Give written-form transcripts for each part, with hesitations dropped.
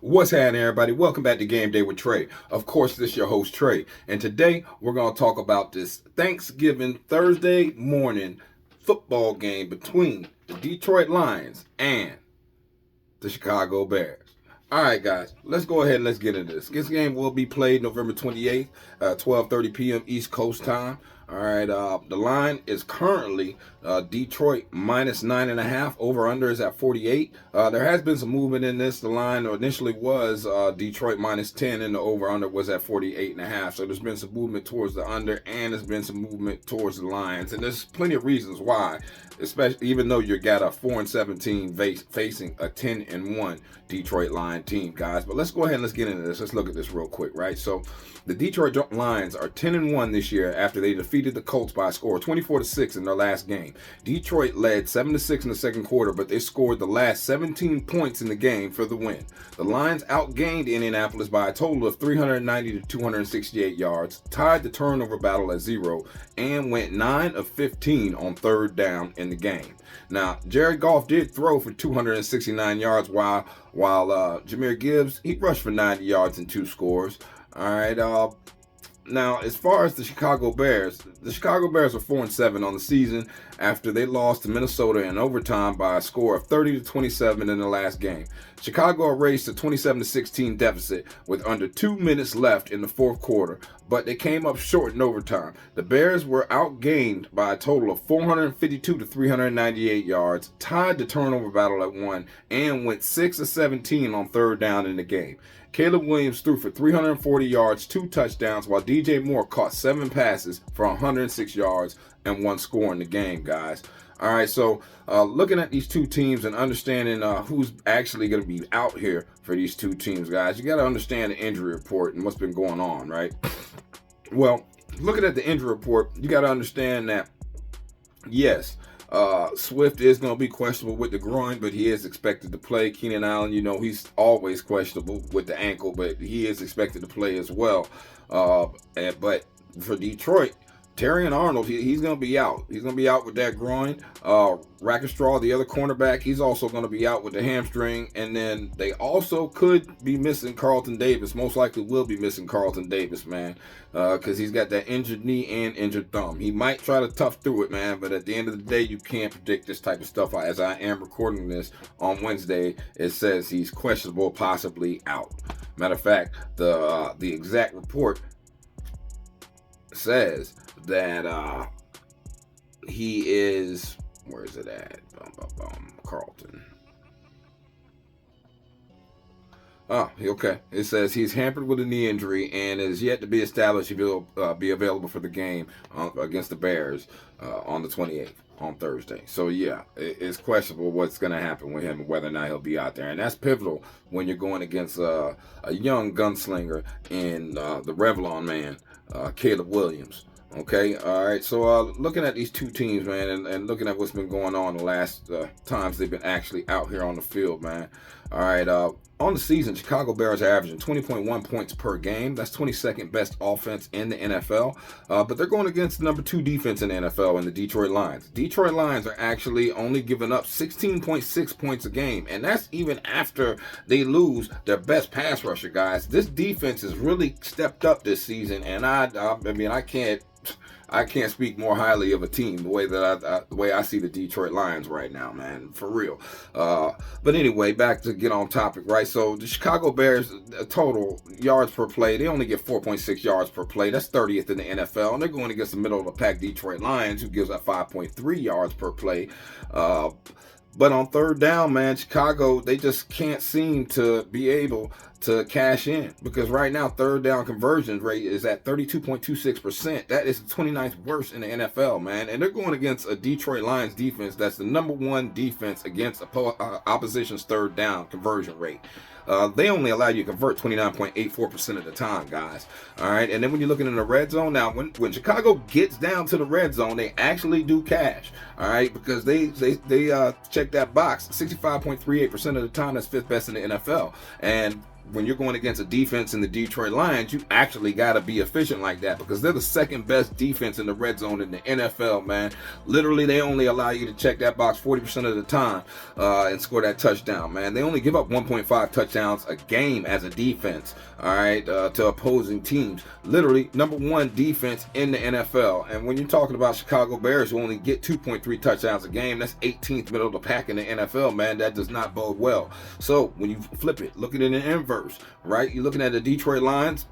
What's happening, everybody? Welcome back to Game Day with Trey. Of course, this is your host, Trey. And today, we're going to talk about this Thanksgiving Thursday morning football game between the Detroit Lions and the Chicago Bears. All right, guys, let's go ahead and let's get into this. This game will be played November 28th, 12:30 p.m. East Coast time. All right, the line is currently Detroit minus 9.5. Over under is at 48. There has been some movement in this. The line initially was Detroit minus 10, and the over under was at 48.5. So there's been some movement towards the under, and there's been some movement towards the Lions. And there's plenty of reasons why, especially even though you got a 4-17 facing a 10-1 Detroit Lion team, guys. But let's go ahead and let's get into this. Let's look at this real quick, right? So the Detroit Lions are 10-1 this year after they defeated the Colts by a score of 24-6 in their last game. Detroit led 7-6 in the second quarter, but they scored the last 17 points in the game for the win. The Lions outgained Indianapolis by a total of 390 to 268 yards, tied the turnover battle at 0, and went 9 of 15 on third down in the game. Now, Jared Goff did throw for 269 yards, while Jahmyr Gibbs, he rushed for 90 yards and 2 scores. All right. Now, as far as the Chicago Bears are 4-7 on the season after they lost to Minnesota in overtime by a score of 30-27 in the last game. Chicago erased a 27-16 deficit with under 2 minutes left in the fourth quarter, but they came up short in overtime. The Bears were outgained by a total of 452 to 398 yards, tied the turnover battle at 1, and went 6 of 17 on third down in the game. Caleb Williams threw for 340 yards, 2 touchdowns, while DJ Moore caught 7 passes for 106 yards and 1 score in the game, guys. All right, so looking at these two teams and understanding who's actually going to be out here for these two teams, guys, you got to understand the injury report and what's been going on, right? Well, looking at the injury report, you got to understand that, yes, Swift is going to be questionable with the groin, but he is expected to play. Keenan Allen, he's always questionable with the ankle, but he is expected to play as well. But for Detroit, Terrion Arnold, he's going to be out. He's going to be out with that groin. Rackstraw, the other cornerback, he's also going to be out with the hamstring. And then they also could be missing Carlton Davis. Most likely will be missing Carlton Davis, man, because he's got that injured knee and injured thumb. He might try to tough through it, man, but at the end of the day, you can't predict this type of stuff. As I am recording this on Wednesday, it says he's questionable, possibly out. Matter of fact, the exact report says that he is, where is it at? Carlton. Okay. It says he's hampered with a knee injury and is yet to be established. He will be available for the game against the Bears on the 28th. On Thursday. So yeah, it's questionable what's going to happen with him and whether or not he'll be out there. And that's pivotal when you're going against a young gunslinger in the Revlon man, Caleb Williams. Okay, all right. So looking at these two teams, man, and looking at what's been going on the last times they've been actually out here on the field, man. All right, on the season, Chicago Bears are averaging 20.1 points per game. That's 22nd best offense in the NFL. But they're going against the number 2 defense in the NFL in the Detroit Lions. Detroit Lions are actually only giving up 16.6 points a game, and that's even after they lose their best pass rusher, guys. This defense has really stepped up this season, and I can't speak more highly of a team the way I see the Detroit Lions right now, man, for real. But anyway, back to get on topic, right? So the Chicago Bears total yards per play, they only get 4.6 yards per play. That's 30th in the NFL, and they're going against the middle of the pack Detroit Lions, who gives up 5.3 yards per play. But on third down, man, Chicago, they just can't seem to be able to cash in, because right now third down conversion rate is at 32.26%. That is the 29th worst in the NFL, man. And they're going against a Detroit Lions defense that's the number 1 defense against opposition's third down conversion rate. They only allow you to convert 29.84% of the time, guys. All right, and then when you're looking in the red zone, now when Chicago gets down to the red zone, they actually do cash. All right, because they check that box 65.38% of the time. That's 5th best in the NFL. And when you're going against a defense in the Detroit Lions, you actually got to be efficient like that, because they're the second best defense in the red zone in the NFL, man. Literally, they only allow you to check that box 40% of the time and score that touchdown, man. They only give up 1.5 touchdowns a game as a defense, all right, to opposing teams. Literally, number one defense in the NFL. And when you're talking about Chicago Bears, who only get 2.3 touchdowns a game, that's 18th middle of the pack in the NFL, man. That does not bode well. So when you flip it, look at it in the inverse, right? You're looking at the Detroit Lions.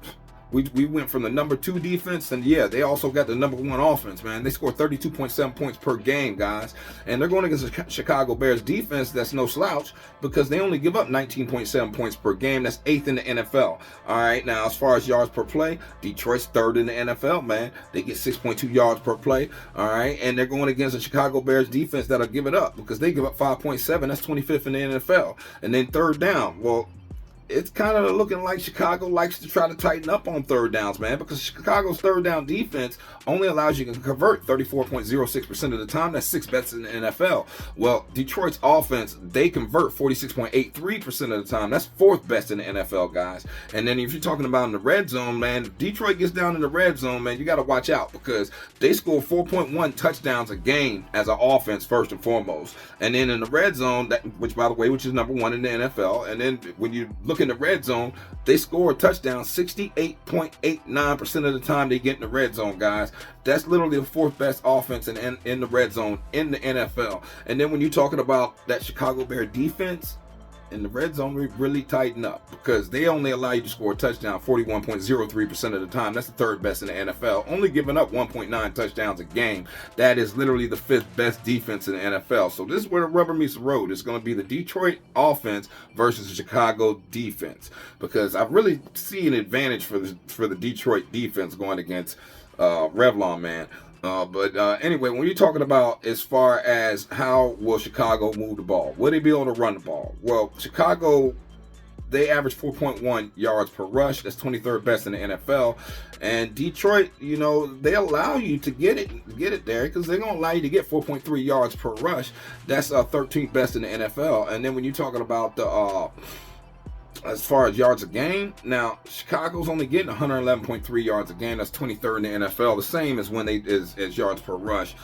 We went from the number 2 defense, and yeah, they also got the number 1 offense, man. They score 32.7 points per game, guys. And they're going against the Chicago Bears defense that's no slouch, because they only give up 19.7 points per game. That's 8th in the NFL. All right, now as far as yards per play, Detroit's 3rd in the NFL, man. They get 6.2 yards per play. All right, and they're going against the Chicago Bears defense that'll give it up, because they give up 5.7. That's 25th in the NFL. And then third down, well, it's kind of looking like Chicago likes to try to tighten up on third downs, man, because Chicago's third down defense only allows you to convert 34.06% of the time. That's 6th best in the NFL. Well, Detroit's offense, they convert 46.83% of the time. That's 4th best in the NFL, guys. And then if you're talking about in the red zone, man, if Detroit gets down in the red zone, man, you got to watch out, because they score 4.1 touchdowns a game as an offense, first and foremost. And then in the red zone, which by the way, which is number 1 in the NFL, and then when you look in the red zone, they score a touchdown 68.89% of the time they get in the red zone, guys. That's literally the 4th best offense in the red zone in the NFL. And then when you're talking about that Chicago Bear defense, in the red zone, we really tighten up, because they only allow you to score a touchdown 41.03% of the time. That's the 3rd best in the NFL, only giving up 1.9 touchdowns a game. That is literally the 5th best defense in the NFL. So this is where the rubber meets the road. It's going to be the Detroit offense versus the Chicago defense, because I really see an advantage for the Detroit defense going against Revlon, man. But anyway, when you're talking about as far as how will Chicago move the ball, will they be able to run the ball? Well, Chicago, they average 4.1 yards per rush. That's 23rd best in the NFL. And Detroit, you know, they allow you to get it there, because they're going to allow you to get 4.3 yards per rush. That's 13th best in the NFL. And then when you're talking about the as far as yards a game, now Chicago's only getting 111.3 yards a game. That's 23rd in the NFL, the same as when they as yards per rush.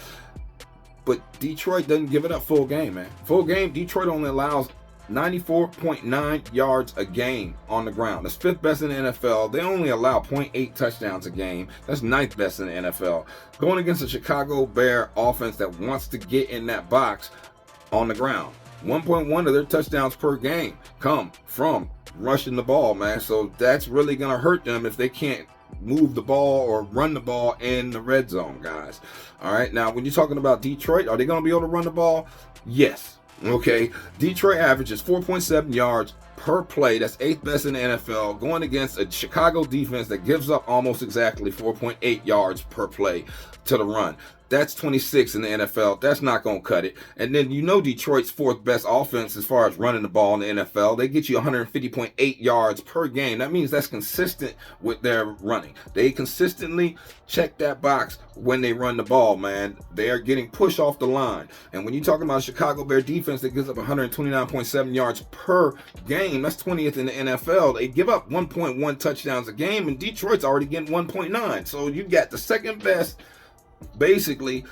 But Detroit doesn't give it up full game, man. Full game, Detroit only allows 94.9 yards a game on the ground. That's 5th best in the NFL. They only allow 0.8 touchdowns a game. That's 9th best in the NFL. Going against the Chicago Bear offense that wants to get in that box on the ground. 1.1 of their touchdowns per game come from rushing the ball, man. So that's really going to hurt them if they can't move the ball or run the ball in the red zone, guys. All right, now when you're talking about Detroit, are they going to be able to run the ball? Yes. Okay, Detroit averages 4.7 yards per play. That's 8th best in the NFL, going against a Chicago defense that gives up almost exactly 4.8 yards per play to the run. That's 26 in the NFL. That's not going to cut it. And then you know Detroit's 4th best offense as far as running the ball in the NFL. They get you 150.8 yards per game. That means that's consistent with their running. They consistently check that box when they run the ball, man. They are getting pushed off the line. And when you're talking about a Chicago Bear defense that gives up 129.7 yards per game, that's 20th in the NFL. They give up 1.1 touchdowns a game, and Detroit's already getting 1.9. So you got the 2nd best basically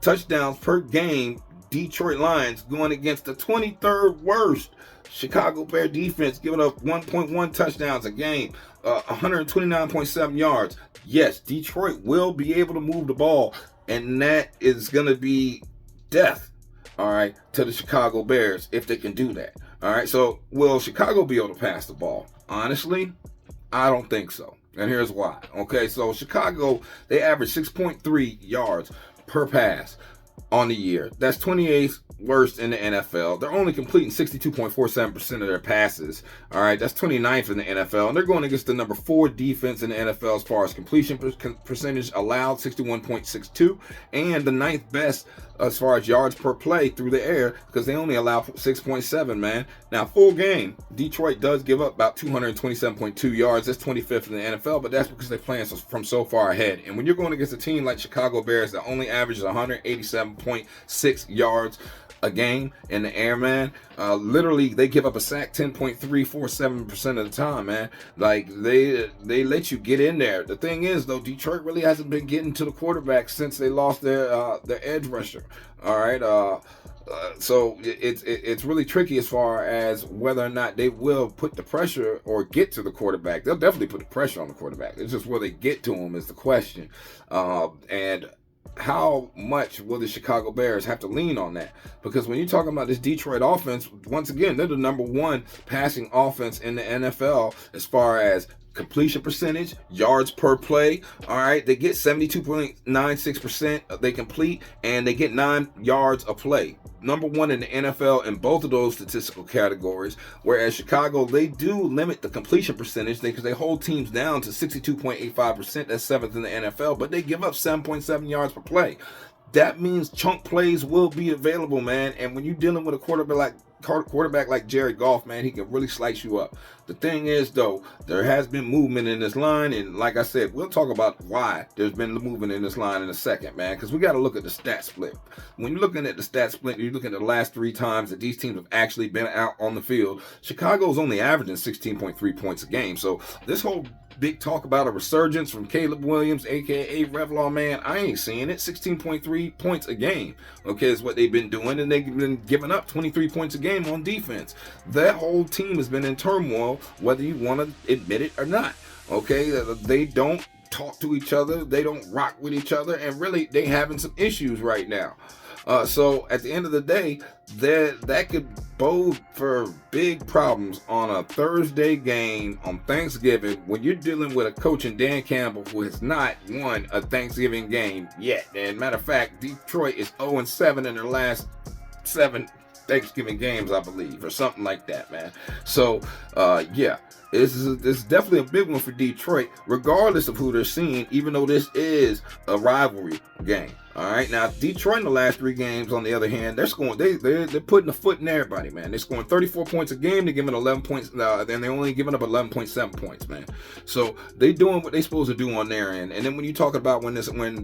touchdowns per game Detroit Lions going against the 23rd worst Chicago Bear defense, giving up 1.1 touchdowns a game, 129.7 yards. Yes, Detroit will be able to move the ball, and that is going to be death, all right, to the Chicago Bears if they can do that. All right, so will Chicago be able to pass the ball? Honestly, I don't think so. And here's why. Okay, so Chicago, they average 6.3 yards per pass on the year. That's 28th worst in the NFL. They're only completing 62.47% of their passes. All right, that's 29th in the NFL. And they're going against the number 4 defense in the NFL as far as completion percentage allowed, 61.62, and the 9th best as far as yards per play through the air, because they only allow 6.7, man. Now, full game, Detroit does give up about 227.2 yards. That's 25th in the NFL, but that's because they're playing from so far ahead. And when you're going against a team like Chicago Bears that only averages 187.6 yards a game in the air, man, Literally, they give up a sack 10.347% of the time, man. Like, they let you get in there. The thing is, though, Detroit really hasn't been getting to the quarterback since they lost their edge rusher. All right. So it's really tricky as far as whether or not they will put the pressure or get to the quarterback. They'll definitely put the pressure on the quarterback. It's just where they get to him is the question. And how much will the Chicago Bears have to lean on that? Because when you're talking about this Detroit offense, once again, they're the number one passing offense in the NFL as far as completion percentage, yards per play. All right, they get 72.96% they complete, and they get 9 yards a play. Number one in the NFL in both of those statistical categories. Whereas Chicago, they do limit the completion percentage because they hold teams down to 62.85%. That's 7th in the NFL, but they give up 7.7 yards per play. That means chunk plays will be available, man. And when you're dealing with a quarterback like Jared Goff, man, he can really slice you up. The thing is, though, there has been movement in this line, and like I said, we'll talk about why there's been movement in this line in a second, man, because we got to look at the stat split. When you're looking at the stat split, you're looking at the last 3 times that these teams have actually been out on the field. Chicago's only averaging 16.3 points a game, so this whole big talk about a resurgence from Caleb Williams, aka Revlon, man, I ain't seeing it. 16.3 points a game, okay, is what they've been doing, and they've been giving up 23 points a game on defense. That whole team has been in turmoil, whether you want to admit it or not, okay? They don't talk to each other, they don't rock with each other, and really, they having some issues right now. So at the end of the day, that could bode for big problems on a Thursday game on Thanksgiving when you're dealing with a coach in Dan Campbell who has not won a Thanksgiving game yet. And matter of fact, Detroit is 0-7 in their last 7 Thanksgiving games, I believe, or something like that, man. So, yeah. This is definitely a big one for Detroit, regardless of who they're seeing, even though this is a rivalry game. All right, now Detroit in the last 3 games, on the other hand, they're putting a foot in everybody, man. They're scoring 34 points a game. They're giving 11 points, then they're only giving up 11.7 points, man. So they doing what they're supposed to do on their end. And then when you talk about when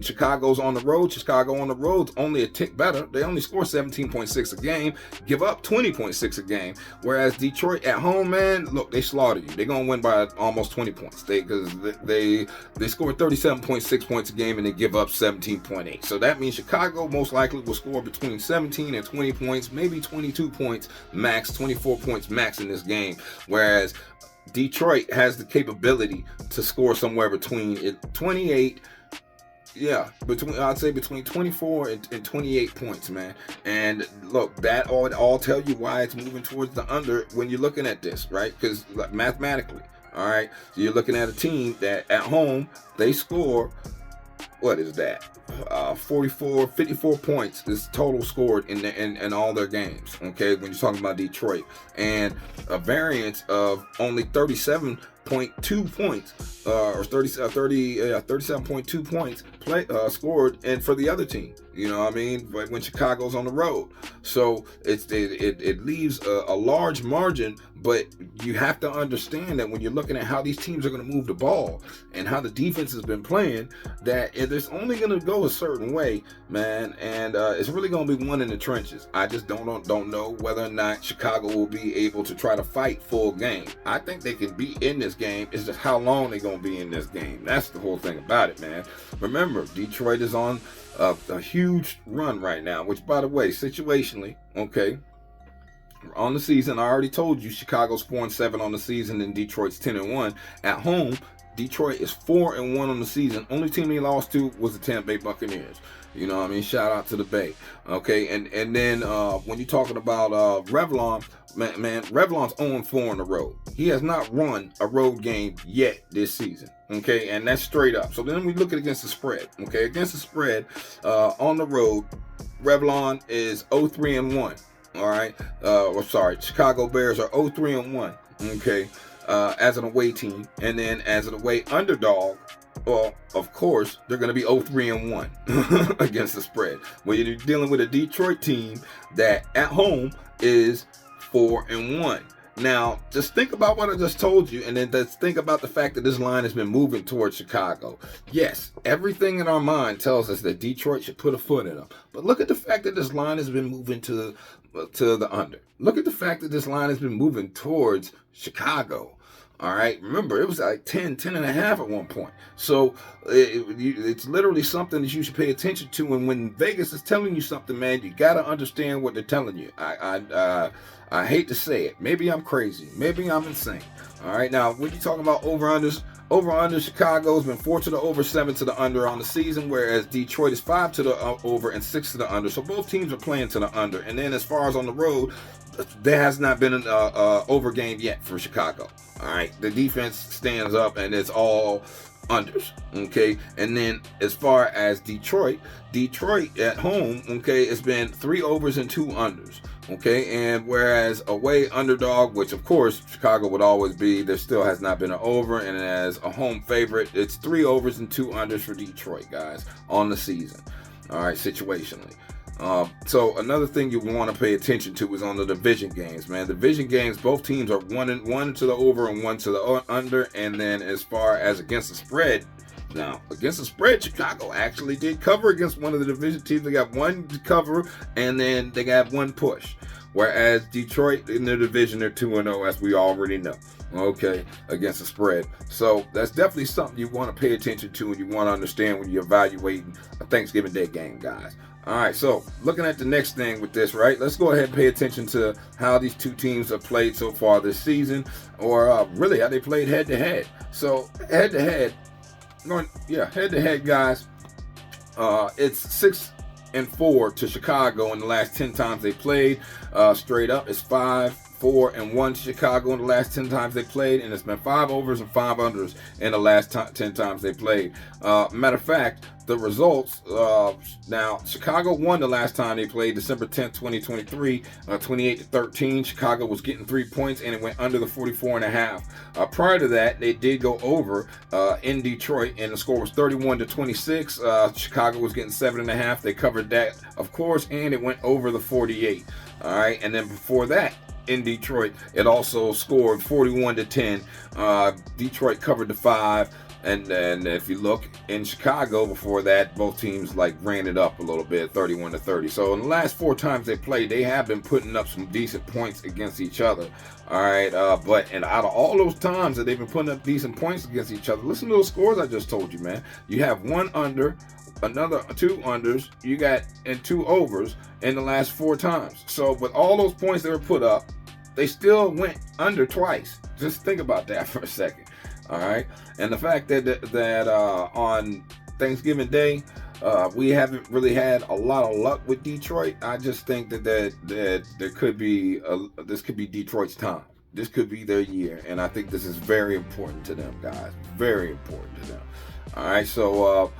Chicago's on the road, Chicago on the road's only a tick better. They only score 17.6 a game, give up 20.6 a game. Whereas Detroit at home, man, look, they slaughter you. They're gonna win by almost 20 points. They score 37.6 points a game and they give up 17.8. So that means Chicago most likely will score between 17 and 20 points, maybe 22 points max, 24 points max in this game. Whereas Detroit has the capability to score somewhere between 28. Yeah, I'd say between 24 and 28 points, man. And look, that all tell you why it's moving towards the under when you're looking at this, right? Because mathematically, all right, so you're looking at a team that at home they score, what is that? 54 points is total scored in all their games. Okay, when you're talking about Detroit, and a variance of only 37.2 points, or 37.2 points scored, and for the other team. You know what I mean? But when Chicago's on the road, so it leaves a large margin. But you have to understand that when you're looking at how these teams are going to move the ball and how the defense has been playing, that it's only going to go a certain way, man. And it's really going to be one in the trenches. I just don't know whether or not Chicago will be able to try to fight full game. I think they can be in this game. It's just how long they're going to be in this game. That's the whole thing about it, man. Remember, Detroit is on a huge run right now, which, by the way, situationally, okay, on the season, I already told you Chicago's 4-7 on the season and Detroit's 10-1. At home, Detroit is 4-1 on the season. Only team they lost to was the Tampa Bay Buccaneers. You know what I mean? Shout out to the Bay. Okay, and then when you're talking about Revlon, man, Revlon's 0-4 on the road. He has not won a road game yet this season. Okay, and that's straight up. So then we look at against the spread. Okay, against the spread on the road, Revlon is 0-3-1. All right, Chicago Bears are 0-3-1. Okay, as an away team, and then as an away underdog, well, of course, they're going to be 0-3-1 against the spread. When you're dealing with a Detroit team that at home is 4-1. Now, just think about what I just told you, and then just think about the fact that this line has been moving towards Chicago. Yes, everything in our mind tells us that Detroit should put a foot in them. But look at the fact that this line has been moving to to the under. Look at the fact that this line has been moving towards Chicago. All right. Remember, it was like 10 and a half at one point. So it's literally something that you should pay attention to. And when Vegas is telling you something, man, you got to understand what they're telling you. I hate to say it. Maybe I'm crazy. Maybe I'm insane. All right. Now, when you're talking about over-unders, over-under, Chicago's been 4 to the over, 7 to the under on the season, whereas Detroit is 5 to the over and 6 to the under. So both teams are playing to the under. And then as far as on the road, there has not been an over game yet for Chicago. All right, the defense stands up and it's all unders. Okay, and then as far as Detroit at home, okay, it's been 3 overs and 2 unders. Okay, and whereas away underdog, which of course Chicago would always be, there still has not been an over, and as a home favorite, it's 3 overs and 2 unders for Detroit, guys, on the season. All right, situationally. So another thing you want to pay attention to is on the division games, man. Division games, both teams are 1 to the over and 1 to the under. And then as far as against the spread, now against the spread, Chicago actually did cover against one of the division teams. They got 1 cover and then they got 1 push. Whereas Detroit in their division, they're 2-0, as we already know. Okay, against the spread. So that's definitely something you want to pay attention to and you want to understand when you're evaluating a Thanksgiving Day game, guys. All right, so looking at the next thing with this, right? Let's go ahead and pay attention to how these two teams have played so far this season, or really how they played head-to-head. So head-to-head, guys, it's 6-4 to Chicago in the last 10 times they played. Straight up, it's 5-4-1 to Chicago in the last 10 times they played, and it's been 5 overs and 5 unders in the last 10 times they played. Matter of fact, the results, now Chicago won the last time they played, December 10th, 2023, 28-13. Chicago was getting 3 points and it went under the 44.5. Prior to that, they did go over in Detroit and the score was 31-26. Chicago was getting 7.5. They covered that, of course, and it went over the 48. All right, and then before that, in Detroit, it also scored 41-10. Detroit covered the 5. And then if you look in Chicago before that, both teams like ran it up a little bit, 31-30. So in the last 4 times they played, they have been putting up some decent points against each other. All right, but and out of all those times that they've been putting up decent points against each other, listen to those scores I just told you, man. You have 1 under, another 2 unders, you got and 2 overs in the last 4 times. So with all those points that were put up, they still went under twice. Just think about that for a second. All right, and the fact that on Thanksgiving Day we haven't really had a lot of luck with Detroit. I just think that there could be this could be Detroit's time. This could be their year, and I think this is very important to them, guys. Very important to them. All right, so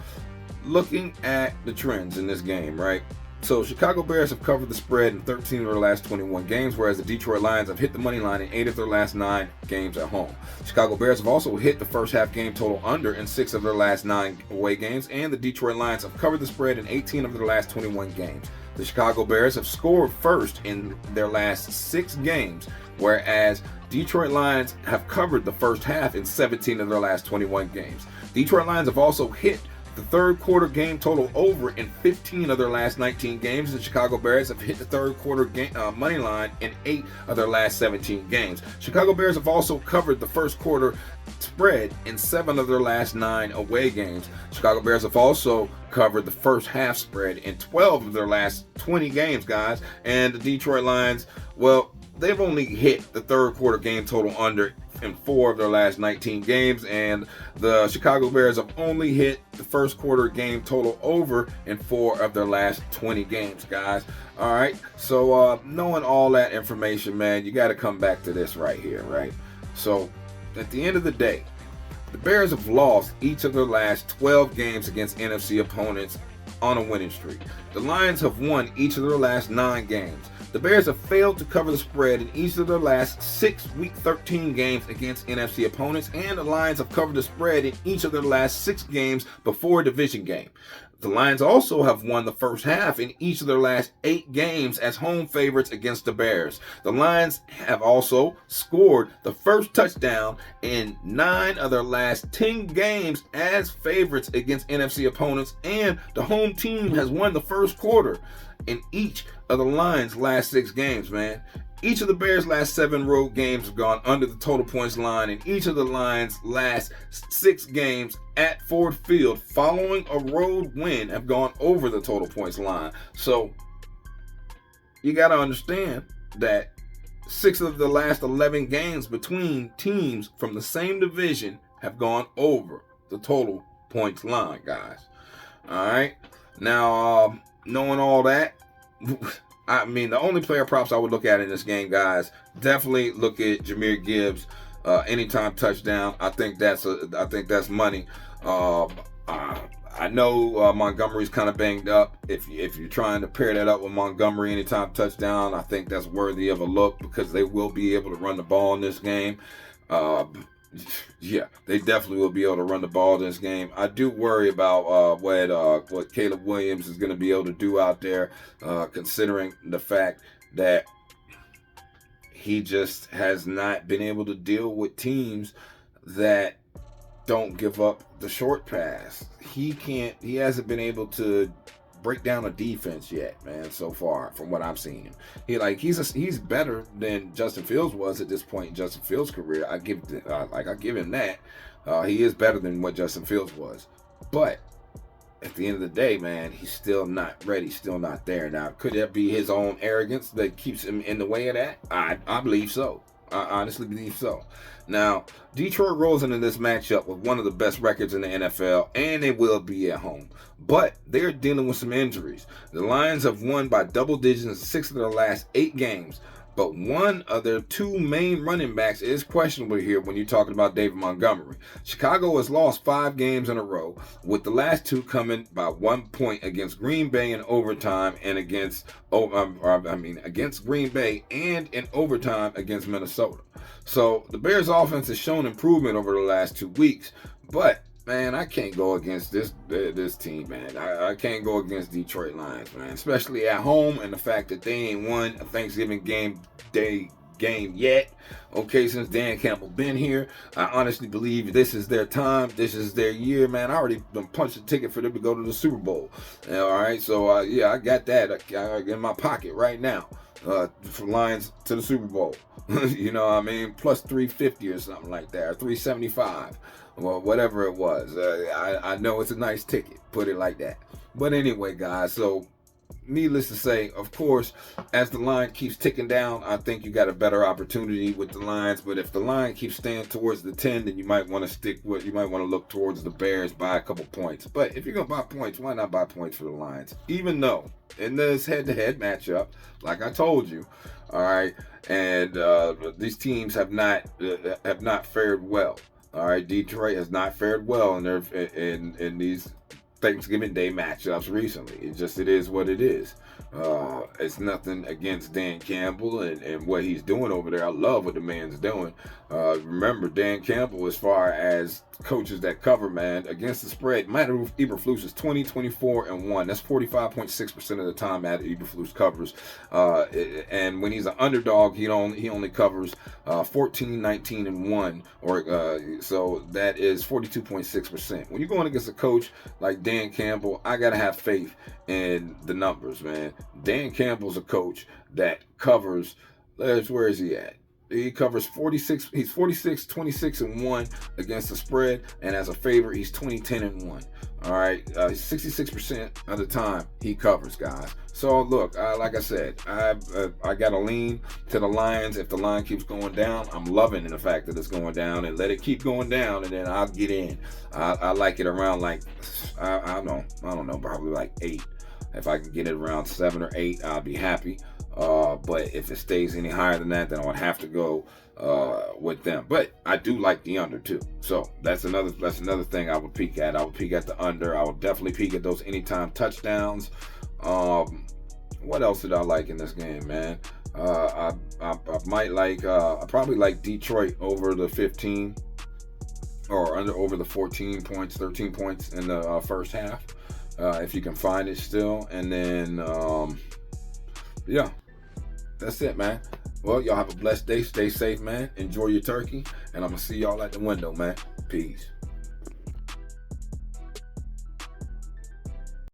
looking at the trends in this game, right? So Chicago Bears have covered the spread in 13 of their last 21 games, whereas the Detroit Lions have hit the money line in 8 of their last 9 games at home. Chicago Bears have also hit the first half game total under in 6 of their last 9 away games, and the Detroit Lions have covered the spread in 18 of their last 21 games. The Chicago Bears have scored first in their last 6 games, whereas Detroit Lions have covered the first half in 17 of their last 21 games. Detroit Lions have also hit the third quarter game total over in 15 of their last 19 games. The Chicago Bears have hit the third quarter money line in 8 of their last 17 games. Chicago Bears have also covered the first quarter spread in 7 of their last 9 away games. Chicago Bears have also covered the first half spread in 12 of their last 20 games, guys. And the Detroit Lions, well, they've only hit the third quarter game total under in 4 of their last 19 games, and the Chicago Bears have only hit the first quarter game total over in 4 of their last 20 games, guys. All right, so knowing all that information, man, you got to come back to this right here, right? So at the end of the day, the Bears have lost each of their last 12 games against NFC opponents on a winning streak. The Lions have won each of their last 9 games. The Bears have failed to cover the spread in each of their last 6 Week 13 games against NFC opponents, and the Lions have covered the spread in each of their last 6 games before a division game. The Lions also have won the first half in each of their last 8 games as home favorites against the Bears. The Lions have also scored the first touchdown in 9 of their last 10 games as favorites against NFC opponents, and the home team has won the first quarter in each of the Lions' last 6 games, man. Each of the Bears' last 7 road games have gone under the total points line, and each of the Lions' last 6 games at Ford Field following a road win have gone over the total points line. So you got to understand that 6 of the last 11 games between teams from the same division have gone over the total points line, guys. All right. Now, knowing all that, I mean, the only player props I would look at in this game, guys, definitely look at Jahmyr Gibbs, anytime touchdown. I think that's money. I know Montgomery's kind of banged up. If you're trying to pair that up with Montgomery anytime touchdown, I think that's worthy of a look because they will be able to run the ball in this game. Yeah, they definitely will be able to run the ball in this game. I do worry about what Caleb Williams is going to be able to do out there, considering the fact that he just has not been able to deal with teams that don't give up the short pass. He hasn't been able to break down a defense yet, man, so far from what I'm seeing. He's better than Justin Fields was at this point in Justin Fields' career. I give him that. He is better than what Justin Fields was. But at the end of the day, man, he's still not ready, still not there. Now, could that be his own arrogance that keeps him in the way of that? I believe so. I honestly believe so. Now, Detroit rolls into this matchup with one of the best records in the NFL, and they will be at home. But they're dealing with some injuries. The Lions have won by double digits in 6 of their last 8 games, but one of their 2 main running backs is questionable here when you're talking about David Montgomery. Chicago has lost 5 games in a row, with the last 2 coming by 1 point against Green Bay in overtime and against Green Bay and in overtime against Minnesota. So the Bears offense has shown improvement over the last 2 weeks, but man, I can't go against this team, man. I can't go against Detroit Lions, man, especially at home, and the fact that they ain't won a Thanksgiving day game yet. Okay, since Dan Campbell been here, I honestly believe this is their time. This is their year, man. I already punched a ticket for them to go to the Super Bowl. All right, so yeah, I got that in my pocket right now. For Lions to the Super Bowl. You know what I mean? Plus 350 or something like that, or 375. Well, whatever it was. I know it's a nice ticket, put it like that. But anyway, guys, so needless to say, of course, as the line keeps ticking down, I think you got a better opportunity with the Lions. But if the line keeps staying towards the 10, then you might want to look towards the Bears, buy a couple points. But if you're going to buy points, why not buy points for the Lions? Even though in this head-to-head matchup, like I told you, all right, and these teams have not fared well. All right, Detroit has not fared well in these Thanksgiving Day matchups recently. It is what it is. It's nothing against Dan Campbell and what he's doing over there. I love what the man's doing. Remember, Dan Campbell, as far as coaches that cover, man, against the spread, Matt Eberflus is 20, 24, and 1. That's 45.6% of the time Matt Eberflus covers. And when he's an underdog, he only covers 14, 19, and 1. So that is 42.6%. When you're going against a coach like Dan Campbell, I got to have faith in the numbers, man. Dan Campbell's a coach that covers, where is he at? He covers 46. He's 46, 26, and 1 against the spread, and as a favorite, he's 20, 10, and 1. All right, 66% of the time he covers, guys. So look, like I said, I got to lean to the Lions. If the line keeps going down, I'm loving the fact that it's going down, and let it keep going down, and then I'll get in. I like it around like I don't know, probably like 8. If I can get it around 7 or 8, I'll be happy. But if it stays any higher than that, then I would have to go with them. But I do like the under too. So that's another thing I would peek at. I would peek at the under. I would definitely peek at those anytime touchdowns. What else did I like in this game, man? I probably like Detroit over the 15 or over the 14 points, 13 points in the first half. if you can find it still. And then, yeah, that's it, man. Well, y'all have a blessed day. Stay safe, man. Enjoy your turkey. And I'm going to see y'all at the window, man. Peace.